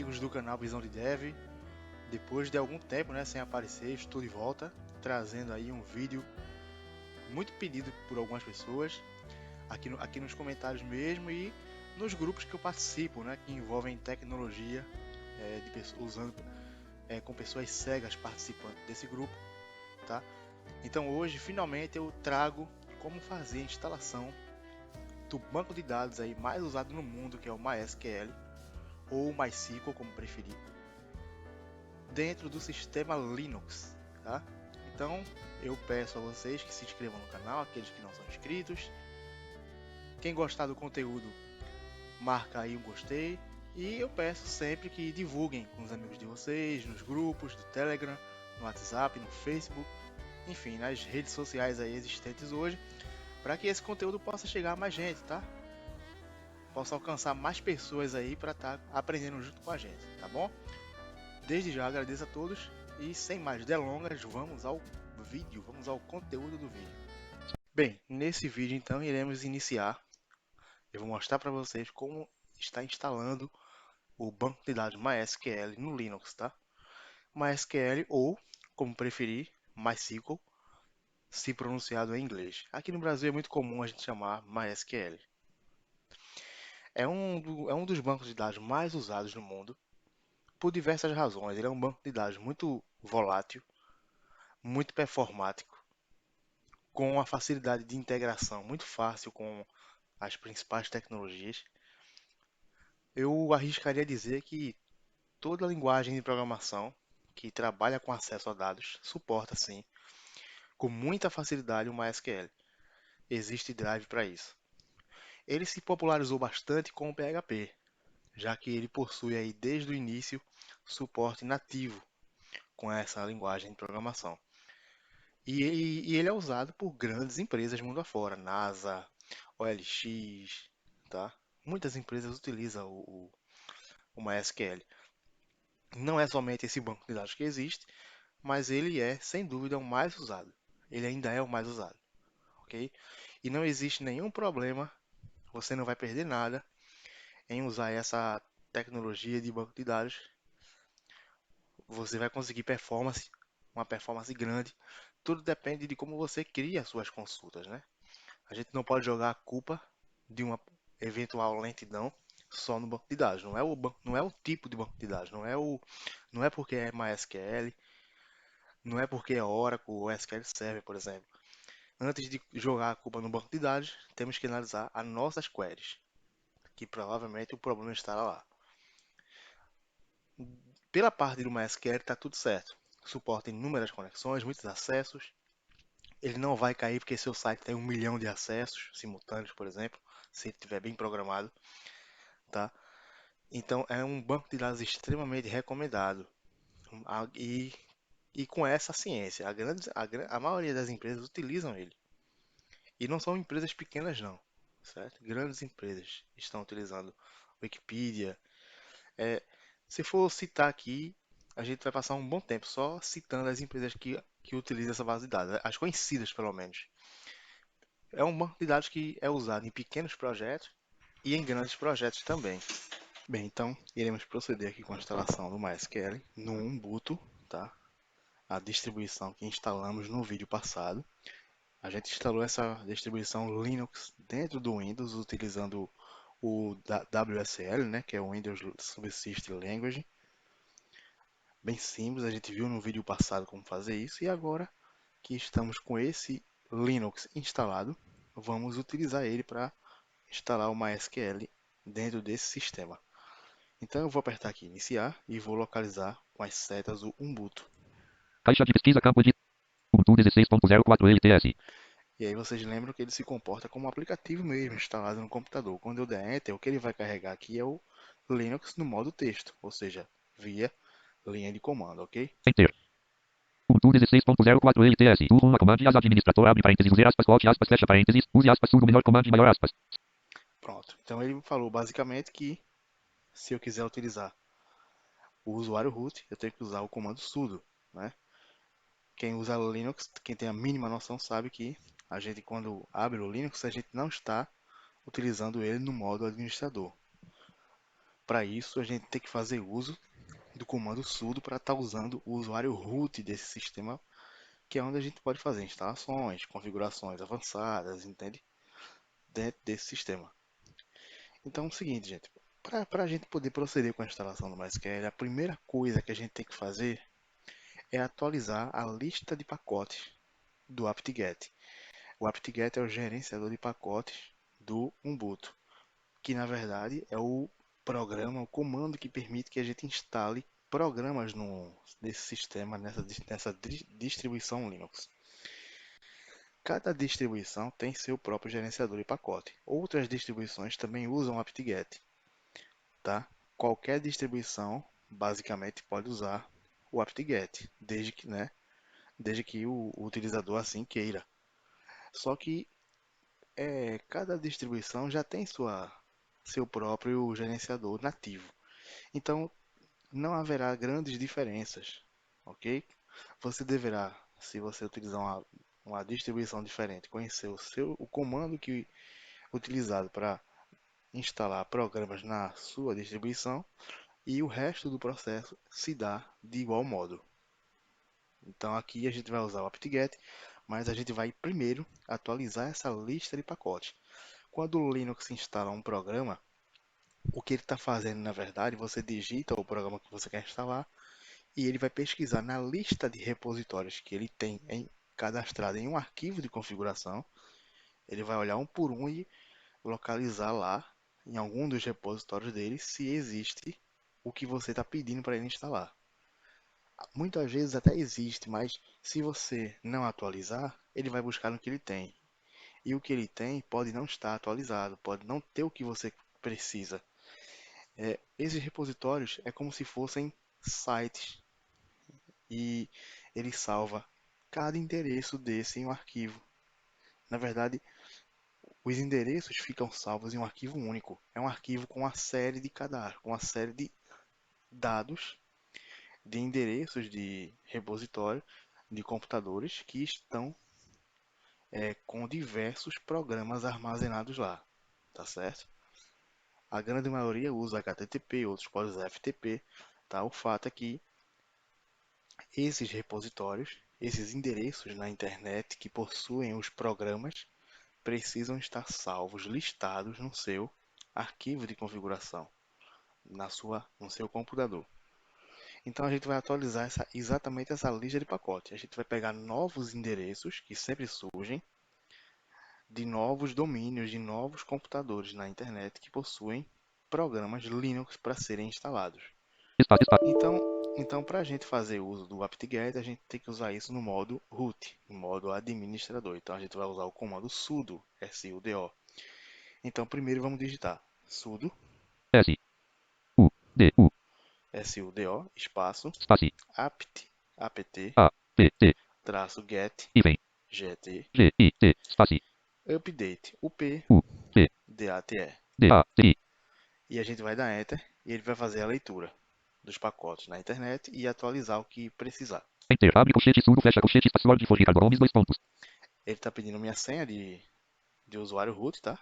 amigos do canal Visão de Dev. Depois de algum tempo, sem aparecer, estou de volta, trazendo aí um vídeo muito pedido por algumas pessoas, aqui nos comentários mesmo e nos grupos que eu participo, que envolvem tecnologia, com pessoas cegas participando desse grupo, tá? Então hoje, finalmente, eu trago como fazer a instalação do banco de dados aí mais usado no mundo, que é o MySQL, ou MySQL, como preferir, dentro do sistema Linux, tá? Então, eu peço a vocês que se inscrevam no canal, aqueles que não são inscritos. Quem gostar do conteúdo, marca aí um gostei. E eu peço sempre que divulguem com os amigos de vocês, nos grupos do Telegram, no WhatsApp, no Facebook, enfim, nas redes sociais aí existentes hoje, para que esse conteúdo possa chegar a mais gente, tá? Possa alcançar mais pessoas aí para estar aprendendo junto com a gente, tá bom? Desde já agradeço a todos e sem mais delongas, vamos ao vídeo, vamos ao conteúdo do vídeo. Bem, nesse vídeo então iremos iniciar. Eu vou mostrar para vocês como está instalando o banco de dados MySQL no Linux, tá? MySQL ou, como preferir, MySQL, se pronunciado em inglês. Aqui no Brasil é muito comum a gente chamar MySQL. É um dos bancos de dados mais usados no mundo por diversas razões. Ele é um banco de dados muito volátil, muito performático, com uma facilidade de integração muito fácil com as principais tecnologias. Eu arriscaria dizer que toda linguagem de programação que trabalha com acesso a dados suporta, sim, com muita facilidade o MySQL. Existe drive para isso. Ele se popularizou bastante com o PHP, já que ele possui aí desde o início suporte nativo com essa linguagem de programação. E ele é usado por grandes empresas mundo afora, NASA, OLX, tá? Muitas empresas utilizam o MySQL. Não é somente esse banco de dados que existe, mas ele é, sem dúvida, o mais usado. Ele ainda é o mais usado, ok? E não existe nenhum problema, você não vai perder nada em usar essa tecnologia de banco de dados. Você vai conseguir uma performance grande. Tudo depende de como você cria as suas consultas, né? A gente não pode jogar a culpa de uma eventual lentidão só no banco de dados. Não é o tipo de banco de dados, não é porque é MySQL, não é porque é Oracle ou SQL Server, por exemplo. Antes de jogar a culpa no banco de dados, temos que analisar as nossas queries, que provavelmente o problema estará lá. Pela parte do MySQL está tudo certo. Suporta inúmeras conexões, muitos acessos. Ele não vai cair porque seu site tem 1 milhão de acessos simultâneos, por exemplo, se ele estiver bem programado, tá? Então é um banco de dados extremamente recomendado. E, e com essa ciência, a maioria das empresas utilizam ele. E não são empresas pequenas não, certo? Grandes empresas estão utilizando Wikipedia. É, se for citar aqui, a gente vai passar um bom tempo só citando as empresas que utilizam essa base de dados, as conhecidas pelo menos. É um banco de dados que é usado em pequenos projetos e em grandes projetos também. Bem, então iremos proceder aqui com a instalação do MySQL no Ubuntu, tá? A distribuição que instalamos no vídeo passado. A gente instalou essa distribuição Linux dentro do Windows utilizando o WSL, que é o Windows Subsystem Language. Bem simples, a gente viu no vídeo passado como fazer isso e agora que estamos com esse Linux instalado, vamos utilizar ele para instalar o MySQL dentro desse sistema. Então eu vou apertar aqui iniciar e vou localizar com as setas o Ubuntu. Caixa de pesquisa campo de Ubuntu 16.04 LTS. E aí vocês lembram que ele se comporta como um aplicativo mesmo instalado no computador. Quando eu der Enter, o que ele vai carregar aqui é o Linux no modo texto, ou seja, via linha de comando, ok? Enter. Ubuntu 16.04 LTS. Urrum a command as administrador abre parênteses, use aspas, quote aspas, fecha parênteses, use aspas, sudo menor command maior aspas. Pronto. Então ele falou basicamente que se eu quiser utilizar o usuário root, eu tenho que usar o comando sudo, né? Quem usa Linux, quem tem a mínima noção sabe que a gente quando abre o Linux, a gente não está utilizando ele no modo administrador. Para isso, a gente tem que fazer uso do comando sudo para estar usando o usuário root desse sistema, que é onde a gente pode fazer instalações, configurações avançadas, entende? Dentro desse sistema. Então é o seguinte, gente, para a gente poder proceder com a instalação do MySQL, a primeira coisa que a gente tem que fazer é atualizar a lista de pacotes do apt-get. O apt-get é o gerenciador de pacotes do Ubuntu, que na verdade é o programa, o comando que permite que a gente instale programas nesse sistema, nessa distribuição Linux. Cada distribuição tem seu próprio gerenciador de pacote. Outras distribuições também usam apt-get, tá? Qualquer distribuição basicamente pode usar o apt-get, desde que o utilizador assim queira. Só que cada distribuição já tem seu próprio gerenciador nativo. Então, não haverá grandes diferenças, ok? Você deverá, se você utilizar uma distribuição diferente, conhecer o comando utilizado para instalar programas na sua distribuição e o resto do processo se dá de igual modo. Então aqui a gente vai usar o apt-get, mas a gente vai primeiro atualizar essa lista de pacotes. Quando o Linux instala um programa, o que ele está fazendo na verdade, você digita o programa que você quer instalar e ele vai pesquisar na lista de repositórios que ele tem cadastrado em um arquivo de configuração. Ele vai olhar um por um e localizar lá, em algum dos repositórios dele, se existe o que você está pedindo para ele instalar. Muitas vezes até existe, mas se você não atualizar, ele vai buscar no que ele tem. E o que ele tem pode não estar atualizado, pode não ter o que você precisa. Esses repositórios é como se fossem sites e ele salva cada endereço desse em um arquivo. Na verdade, os endereços ficam salvos em um arquivo único. É um arquivo com uma série de cadastros, com uma série de dados, de endereços de repositório de computadores que estão com diversos programas armazenados lá, tá certo? A grande maioria usa HTTP, outros podem usar FTP, tá? O fato é que esses repositórios, esses endereços na internet que possuem os programas, precisam estar salvos, listados no seu arquivo de configuração, no seu computador. Então a gente vai atualizar exatamente essa lista de pacotes. A gente vai pegar novos endereços que sempre surgem, de novos domínios, de novos computadores na internet que possuem programas Linux para serem instalados. Então, para a gente fazer uso do apt-get, a gente tem que usar isso no modo root, no modo administrador. Então, a gente vai usar o comando sudo, sudo. Então, primeiro vamos digitar sudo, S-U-D-U, sudo, espaço, espaço, apt, A-P-T, traço get, hífen, get, G-I-T, espaço, update, up, U-P, dat. D-A-T-I, E a gente vai dar enter e ele vai fazer a leitura dos pacotes na internet e atualizar o que precisar. Enter, abre colchete, sudo, fecha colchete, password for Ricardo Gomes, 2 pontos. Ele está pedindo minha senha de usuário root, tá?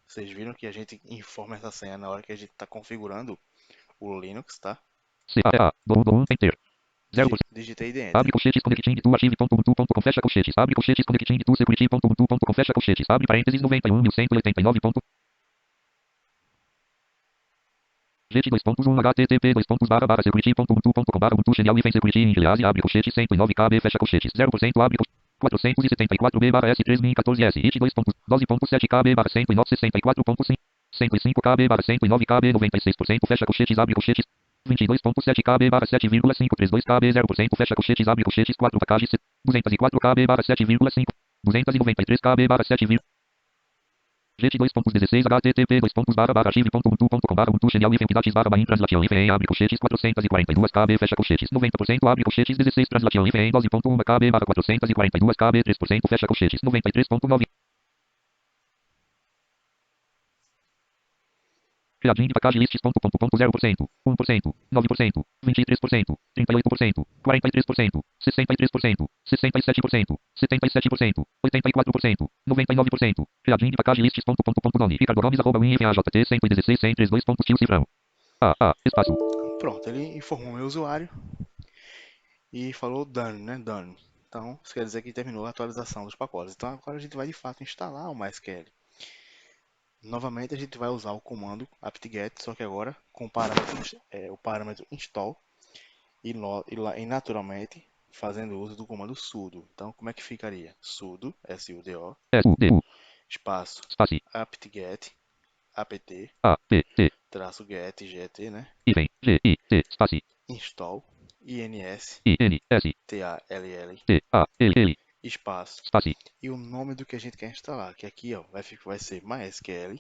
Vocês viram que a gente informa essa senha na hora que a gente está configurando o Linux, tá? C-A-E-A, dom, enter. 0%. Digitei de enter. Abre colchetes, connecting to archive.ubuntu.com, fecha colchetes. Abre colchetes, connecting to security.ubuntu.com, fecha colchetes. Abre parênteses, 91.189. Jet 2.1 http security.ubuntu.com ubuntu genial e security enviase abre colchete 109 kb fecha colchetes 0% abre 474 b s 3014 s it 2.12.7 kb 109 105 kb 109 kb 96% fecha colchetes abre colchetes 22.7 kb 7,532 kb 0% fecha colchetes abre colchetes 4 pacages 204 kb 7,5 293 kb 7, Jet 2.16 http archive.ubuntu.com ubuntu genial e dates barra translation e abre colchetes 442 kb fecha colchetes 90% abre colchetes 16 translation e 12.1 kb barra 442 kb 3% fecha colchetes 93.9 Reading de package lists 0%, 1%, 9%, 23%, 38%, 43%, 63%, 67%, 77%, 84%, 99%. Reading de package lists nome Ricardo Gomes @winfajt 116 132. Tio cifrão. Espaço. Pronto, ele informou meu usuário e falou done, né? Done. Então, isso quer dizer que terminou a atualização dos pacotes. Então, agora a gente vai de fato instalar o MySQL. Novamente, a gente vai usar o comando apt-get, só que agora com o parâmetro install e naturalmente fazendo uso do comando sudo. Então, como é que ficaria? Sudo, sudo, SUDU. espaço, Espaço. apt-get, apt, APT. traço get, get, né? Item. GIT. Espaço. Install, ins, INS. tall, TALL. espaço. Espaço. E o nome do que a gente quer instalar, que aqui ó, vai ser MySQL,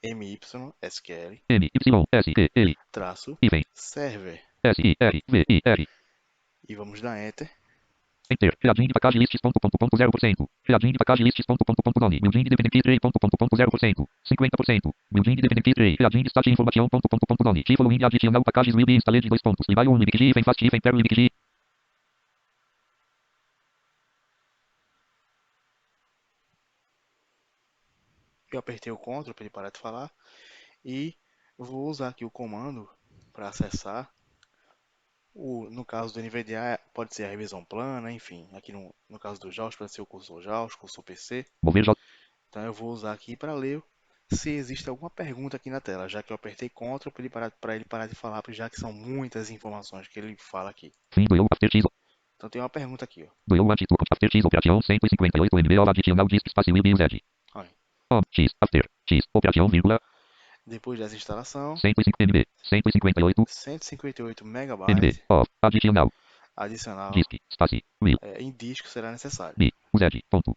MySQL, MYSQL. traço, Item. server. SIRVIR. E vamos dar Enter. Enter. Jardim de package lists. 0%. Jardim de package lists. Nome. Building dependent tray. 0%. 50%. Building dependent tray. Jardim de stat information. Nome. T following additional packages will be installed. 2 pontos. Libai on libg. Vem fast. Vem per libg. Eu apertei o Ctrl para ele parar de falar. E vou usar aqui o comando para acessar. No caso do NVDA, pode ser a revisão plana, enfim. Aqui no caso do JAWS, pode ser o cursor JAWS, cursor PC. Mover J. Então eu vou usar aqui para ler se existe alguma pergunta aqui na tela, já que eu apertei Ctrl para ele parar de falar, já que são muitas informações que ele fala aqui. Fim do eu after X. Então tem uma pergunta aqui, ó. Do eu anti after X operação 158 MB additional disk space will be used. Aí. X after X operação vírgula Depois dessa instalação, 105 MB 158 158 MB MB of adicional adicional disk space will em disco será necessário. be used ponto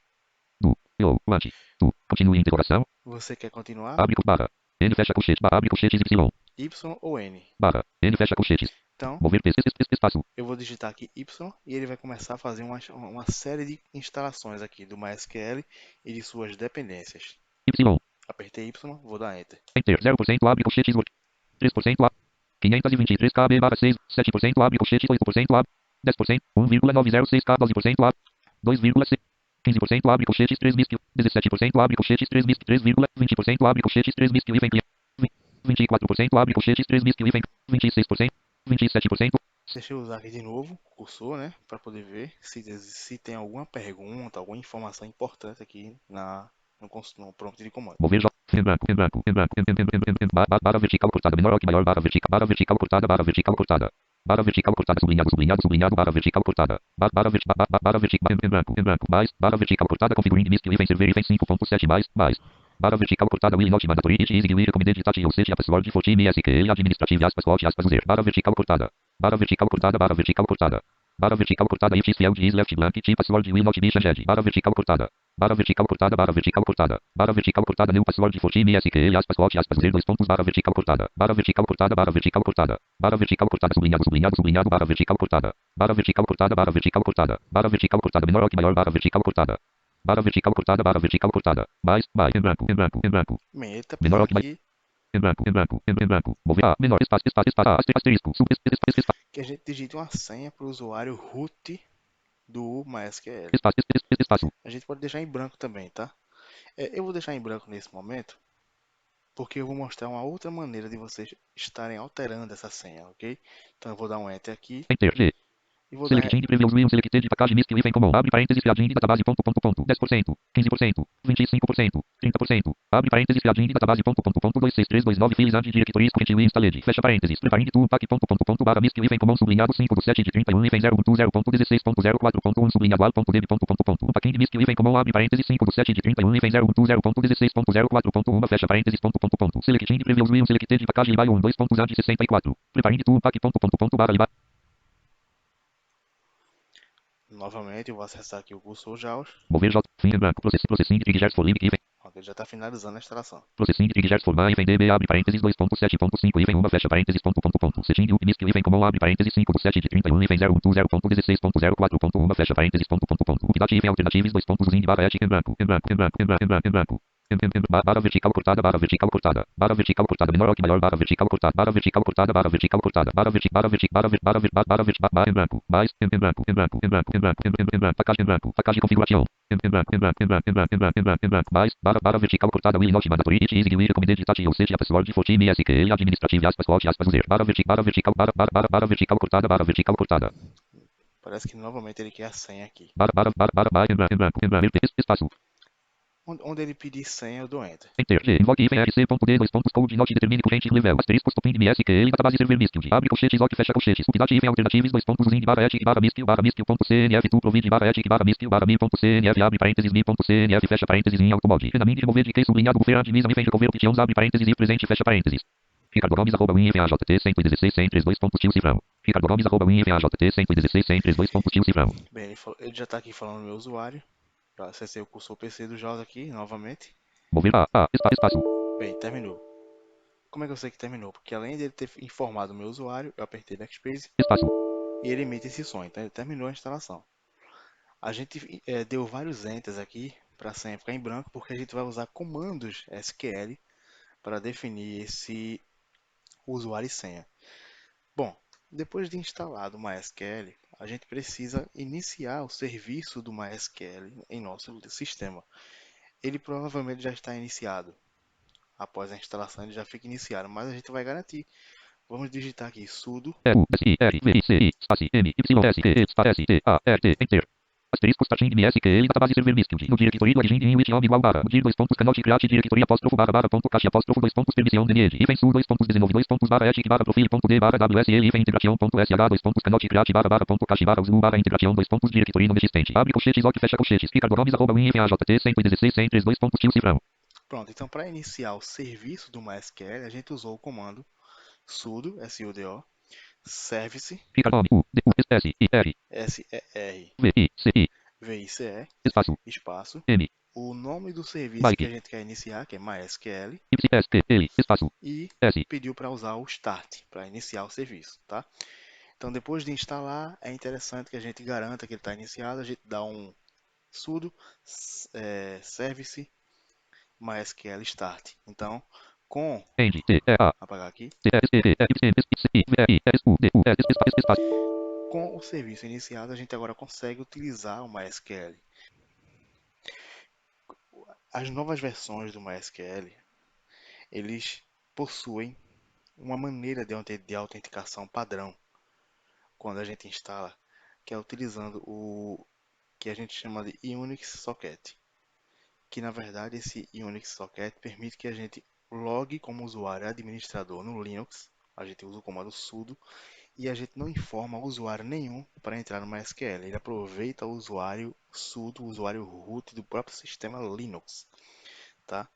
do eu anti tu continue interrogação Você quer continuar? abre barra N fecha colchete barra abre colchetes Y Y ou N? barra N fecha colchetes Então, mover espaço eu vou digitar aqui Y e ele vai começar a fazer uma série de instalações aqui do MySQL e de suas dependências. Y Apertei Y, vou dar Enter. enter 0% abre colchetes 3% a 523 KB barra 6 7% abre colchete 8% a 10% 1,906 K 12% a 2,6 15% abre colchetes 3 MISC 17% abre colchetes 3 MISC 3,20% abre colchetes 3 MISC e vem 24% abre colchetes 3 MISC e vem 26% 27%. Deixa eu usar aqui de novo o cursor, né, para poder ver se tem alguma pergunta, alguma informação importante aqui no prompt de comando. Mover J em branco barra vertical cortada menor que maior barra vertical cortada barra vertical cortada sublinhado barra vertical cortada barra vertical em branco mais barra vertical cortada configuring MISC e vem server e vem 5.7 mais barra vertical cortada will not mandatory it is will recommended that usage a password for team SQL administrative aspas quote aspas user barra vertical cortada barra vertical cortada barra vertical cortada barra vertical cortada if this field is left blank t password will not be changed barra vertical cortada barra vertical cortada barra vertical cortada barra vertical cortada new password for team SQL aspas quote aspas user 2 pontos barra vertical cortada barra vertical cortada barra vertical cortada barra vertical cortada sublinhado barra vertical cortada barra vertical cortada barra vertical cortada barra vertical cortada menor que maior barra vertical cortada barra vertical cortada mais em branco Meta, menor que aqui em branco mover a menor espaço asterisco espaço que a gente digite uma senha para o usuário root do MySQL. espaço A gente pode deixar em branco também, tá? Eu vou deixar em branco nesse momento, porque eu vou mostrar uma outra maneira de vocês estarem alterando essa senha, ok? Então eu vou dar um Enter aqui enter G e vou dar Selecting previews will selected package MISC e vem como abre parênteses fiadinho de database 10% 15% 25% 30% abre parênteses fiadinho de database 26329 files and directories currently installed fecha parênteses preparing to pack barra MISC e vem como sublinhado 5 do 7 de 31 e vem 0.0.16.04.1 sublinhado al.deb packing MISC e vem como abre parênteses 5 do 7 de 31 e vem 0.0.16.04.1 fecha parênteses selecting previews will selected package libai 1 2 pontos and 64 preparing to pack barra libai. Novamente, eu vou acessar aqui o cursor JAWS. Mover J, fim em branco, processing de triggers for limit, Ele já está finalizando a instalação. processing de triggers for my, vem DB, abre parênteses 2.7.5 e vem uma fecha parênteses setting up MISC e vem como abre parênteses 5 do 7 de 31 e vem 0.0.16.04.1 fecha parênteses update e vem alternatives 2 pontos in barra em branco, Barra vertical cortada, barra vertical cortada, barra vertical cortada, menor ou que maior, barra vertical cortada, barra vertical cortada, barra vertical cortada, barra vertical, barra vertical, barra vertical, barra em branco, mais, em branco, em branco, em branco, em branco, em branco, facagem em branco, facagem de configuração, em branco, em branco, em branco, em branco, em branco, em branco, em branco, mais, barra vertical cortada, will not mandatory, it is will recommended detail, ou seja, password for team SQL administrative, aspas, alt, aspas, user, barra vertical, barra vertical cortada, barra vertical cortada. Parece que novamente ele quer a senha aqui. Barra, em branco, espaço. Onde ele pedir senha, eu dou Enter. Enter. G. Invoque hífen rc.d, dois pontos, code not determine corrente level, asterisco, stopin, MSQL, database server miscud, abre colchetes, lock, fecha colchetes, update hífen alternatives, dois pontos, link, barra ethic, barra miscil.cnf, tu provide, barra ethic, barra miscil, barra mi.cnf, abre parênteses, mi.cnf, fecha parênteses, em automod, finalmente, remover de que sublinhado, governo, admisa, hífen, recover, options, abre parênteses, e presente, fecha parênteses. Ricardo Gomes, arroba, AJT, 116, 132, pontos, tio, cifrão. Ricardo Gomes, arroba, AJT, 116, 132, pontos, tio, cifrão. Bem, ele já está aqui falando no meu usuário. Já acessei o cursor PC do Jota aqui, novamente. Mover espaço. Bem, terminou. Como é que eu sei que terminou? Porque além de ele ter informado o meu usuário, eu apertei Backspace Espaço. e ele emite esse som. Então ele terminou a instalação. A gente deu vários enters aqui para sempre ficar em branco, porque a gente vai usar comandos SQL para definir esse usuário e senha. Bom, depois de instalado o MySQL, a gente precisa iniciar o serviço do MySQL em nosso sistema. Ele provavelmente já está iniciado. Após a instalação, ele já fica iniciado, mas a gente vai garantir. Vamos digitar aqui sudo U-S-I-R-V-I-C-I, espaço M-Y-S-Q-E, Enter. Asterisco starting MSQL, database server miscud, no directory do origin in which home igual barra, dir dois pontos, cannot create directory apóstrofo barra ponto caixa apóstrofo dois pontos, permissão dned, hífen su dois pontos, 19 dois pontos, barra ethic barra profile ponto d barra wsl, hífen integração ponto sh dois pontos, cannot create barra ponto caixa barra usu barra integração dois pontos, directory não existente, abre colchetes, lock, fecha colchetes, Ricardo Gomes, arroba, AJT, 116, 132 pontos, tio, cifrão. Pronto, então para iniciar o serviço do MySQL, a gente usou o comando sudo, sudo, service, Ricardo Gomes, U-D-U-S-I-R, S-E-R-V-I-C-E, V-I-C-E, espaço, espaço, M, o nome do serviço que a bike, gente quer iniciar, que é MySQL, Y-S-Q-L, espaço, e S, pediu para usar o start, para iniciar o serviço, tá? Então depois de instalar, é interessante que a gente garanta que ele está iniciado, a gente dá um sudo service MySQL start. Então, com End, T-E-A, apagar aqui, T-S-T-E-F-M-S-I-V-I-S-U-D-U-S, com o serviço iniciado, a gente agora consegue utilizar o MySQL. As novas versões do MySQL, eles possuem uma maneira de autenticação padrão quando a gente instala, que é utilizando o que a gente chama de Unix Socket, que na verdade esse Unix Socket permite que a gente logue como usuário administrador no Linux, a gente usa o comando sudo e a gente não informa usuário nenhum para entrar no MySQL. Ele aproveita o usuário sudo, o usuário root do próprio sistema Linux, tá?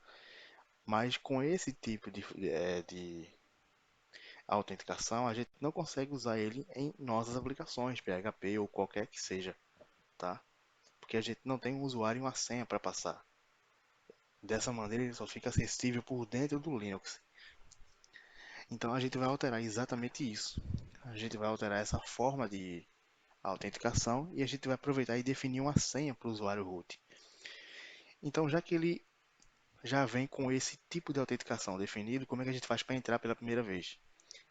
Mas com esse tipo de autenticação, a gente não consegue usar ele em nossas aplicações, PHP ou qualquer que seja, tá? Porque a gente não tem um usuário e uma senha para passar. Dessa maneira, ele só fica acessível por dentro do Linux. Então, a gente vai alterar exatamente isso. A gente vai alterar essa forma de autenticação e a gente vai aproveitar e definir uma senha para o usuário root. Então, já que ele já vem com esse tipo de autenticação definido, como é que a gente faz para entrar pela primeira vez?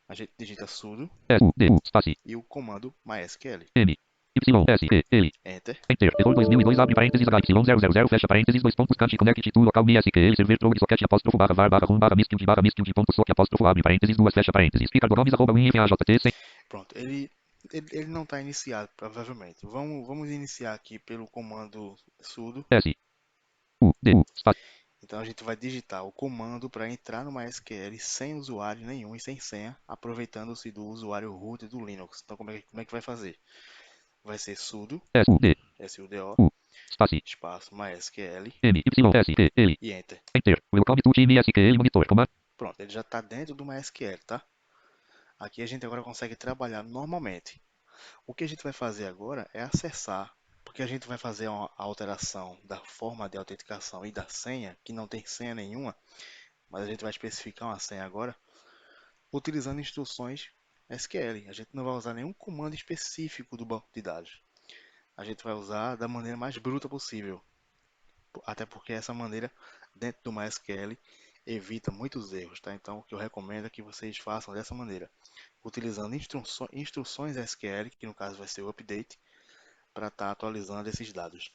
A gente digita sudo S-U-D-U, espaço, e o comando MySQL. M, Y-S-Q-L, Enter. Enter, error 2002, abre parênteses, HY000, fecha parênteses, dois pontos, cante, connect, to, local, MSQL, server, prog, socket, apóstrofo, barra, var, barra, rum, barra, miscud, ponto, soc, apóstrofo, abre parênteses, duas, fecha parênteses, Ricardo Gomes, arroba, AJT, 100. Pronto, ele não está iniciado, provavelmente. Vamos iniciar aqui pelo comando sudo. S-U-D-U, espaço, Então a gente vai digitar o comando para entrar no MySQL sem usuário nenhum e sem senha, aproveitando-se do usuário root do Linux. Então como é que vai fazer? Vai ser sudo, S-U-D-U, sudo, espaço, espaço, MySQL M-Y-S-Q-L, e Enter. Enter, welcome to team MSQL, monitor, comando, Pronto, ele já está dentro do MySQL, tá? Aqui a gente agora consegue trabalhar normalmente. O que a gente vai fazer agora é acessar, porque a gente vai fazer uma alteração da forma de autenticação e da senha, que não tem senha nenhuma, mas a gente vai especificar uma senha agora, utilizando instruções SQL. A gente não vai usar nenhum comando específico do banco de dados. A gente vai usar da maneira mais bruta possível, até porque essa maneira dentro do MySQL evita muitos erros, tá? Então, o que eu recomendo é que vocês façam dessa maneira, utilizando instruções SQL, que no caso vai ser o update, para estar atualizando esses dados.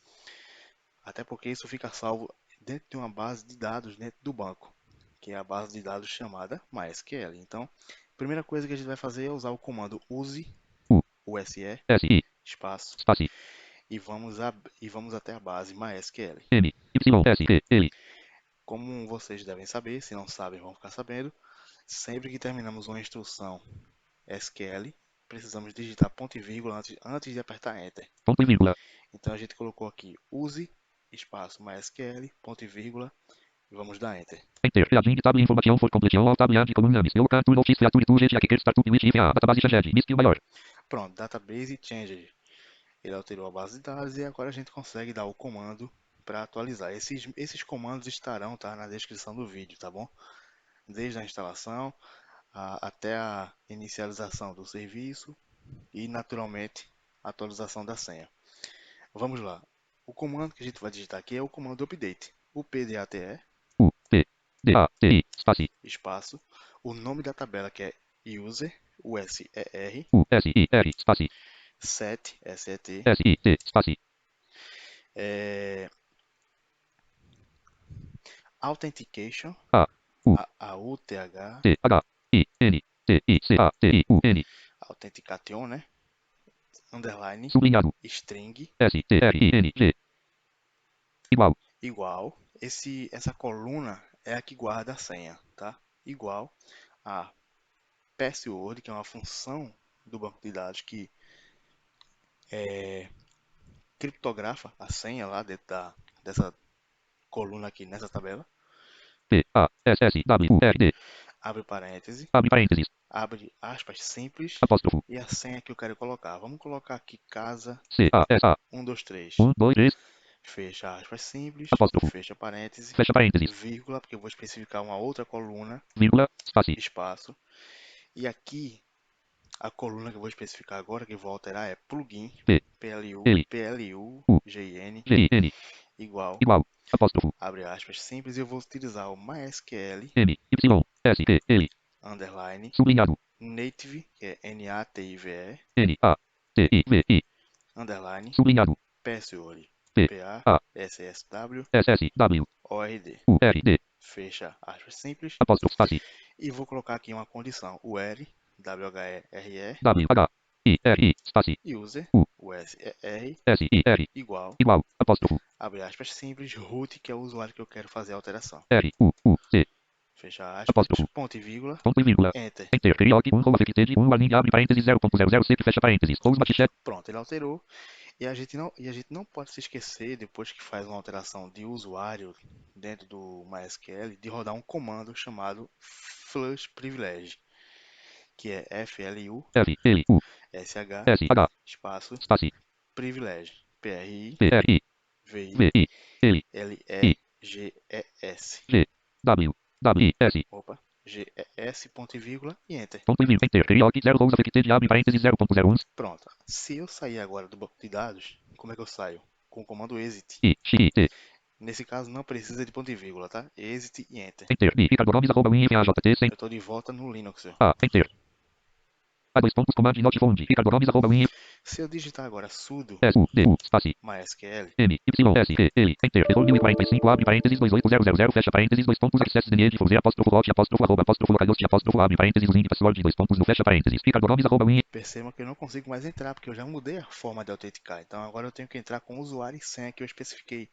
Até porque isso fica salvo dentro de uma base de dados dentro do banco, que é a base de dados chamada MySQL. Então, a primeira coisa que a gente vai fazer é usar o comando use, use, SI, espaço, espaço, e vamos até a base MySQL. M, Y, S, E, L. Como vocês devem saber, se não sabem, vão ficar sabendo, sempre que terminamos uma instrução SQL, precisamos digitar ponto e vírgula antes de apertar Enter. Ponto e vírgula. Então a gente colocou aqui use, espaço, MySQL, ponto e vírgula, e vamos dar Enter. Enter. Reading tab information for completion of tab add column names. Local to notice feature to get aqui startup with IFA. Database changed. Misc maior. Pronto, database changed. Ele alterou a base de dados e agora a gente consegue dar o comando para atualizar. Esses comandos estarão, tá, na descrição do vídeo, tá bom? Desde a instalação até a inicialização do serviço e, naturalmente, a atualização da senha. Vamos lá. O comando que a gente vai digitar aqui é o comando update. O PDATE, U, P, D, A, T, I, espaço, espaço, o nome da tabela que é user, USER, U, S, I, R, espaço, set, SET, S, I, T, espaço, authentication, A, U, AUTH, T, H, I, N, T, I, C, A, T, I, U, N. authentication, né? Underline, Sublinhado. string, S, T, R, I, N, G. Igual. igual. Essa coluna é a que guarda a senha, tá? Igual a password, que é uma função do banco de dados que criptografa a senha lá dentro dessa coluna aqui nessa tabela. P, A, S, S, W, U, R, D. Abre parêntese, Abre parênteses. abre aspas simples Apóstrofo. e a senha que eu quero colocar. Vamos colocar aqui casa C, A, S, A. 123. 1, 2, 3. Fecha aspas simples, Apóstrofo. fecha parêntese, Fecha parênteses. vírgula, porque eu vou especificar uma outra coluna, Vírgula. Espaço. espaço. E aqui, a coluna que eu vou especificar agora, que eu vou alterar, é plugin, P, PLU, L, PLU, U, GIN, G, I, N. igual, Igual. Apóstrofo. abre aspas simples, e eu vou utilizar o MySQL, M, Y, S, T, L. underline, Sublinhado. native, que é NATIVE, N, A, T, I, V, I. underline, Sublinhado. password, P, A, PASSW, S, S, W, ORD. U, R, D. Fecha aspas simples. Apóstrofo. Espaço. E vou colocar aqui uma condição, o R, WHERE, W, H, I, R, I. Espaço. user, U, USER, S, I, R. igual, Igual. Apóstrofo. abre aspas simples, root, que é o usuário que eu quero fazer a alteração. R, U, U, T. Fecha aspas, Apóstrofo. ponto e vírgula, Ponto e vírgula. enter. Enter. Period. 1, affected. 1, warning. Abre parênteses. 0.00. Sempre fecha parênteses. Close chat. Pronto, ele alterou. E a gente não pode se esquecer, depois que faz uma alteração de usuário dentro do MySQL, de rodar um comando chamado flush privilege, que é FLU, F, L, U, SH, S, H. espaço, Espaço. privilege, PRI, P, R, I, VI, V, I, L, I, LEGES, G, W, W, I, S. opa, GES, ponto e vírgula, e enter. Ponto e vírgula. Enter. Period. 0, rows affected. Abre parênteses. 0.01. Pronto. Se eu sair agora do banco de dados, como é que eu saio? Com o comando exit. I, X, I, T. Nesse caso não precisa de ponto e vírgula, tá? Exit e enter. Enter. B, Ricardo Gomes, arroba, WinFAJT, 100. Eu estou de volta no Linux. A, enter. A, dois pontos, command, not found. Ricardo Gomes, arroba, Se eu digitar agora sudo S, U, D, U, espaço. MySQL, M, Y, S, E, L, enter. Error 1045, abre parênteses, 28000, fecha parênteses, dois pontos, access, lineage, for, apóstrofo, hot, apóstrofo, arroba, apóstrofo, localhost, apóstrofo, abre parênteses, link, password, dois pontos, no fecha parênteses. Ricardo Gomes, arroba, perceba que eu não consigo mais entrar, porque eu já mudei a forma de autenticar. Então agora eu tenho que entrar com o usuário e senha que eu especifiquei.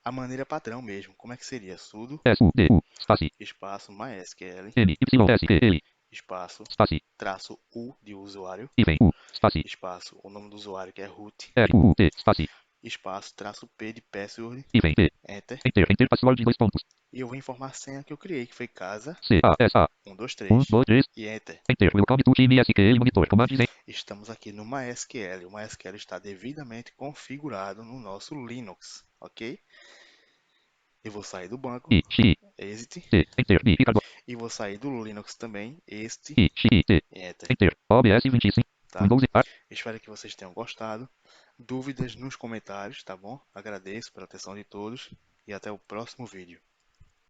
A maneira padrão mesmo. Como é que seria? Sudo, S, U, D, U, espaço. espaço, MySQL, M, Y, S, E, L, espaço, espaço. traço U de usuário, Hífen, U, espaço. espaço, o nome do usuário que é root, R, U, T, espaço. espaço, traço P de password, Hífen, P, enter. enter, enter, password, dois pontos. E eu vou informar a senha que eu criei, que foi casa C, A, S, A, 1, 123 2, 3, e enter. enter, welcome to time SQL monitor, command, Z. Estamos aqui no MySQL. O MySQL está devidamente configurado no nosso Linux, ok? Eu vou sair do banco, I, X, exit, T, enter, B, Ricardo, e vou sair do Linux também, este, I, X, T, e enter, enter, OBS 25, tá? Windows, R, Espero que vocês tenham gostado. Dúvidas nos comentários, tá bom? Agradeço pela atenção de todos e até o próximo vídeo.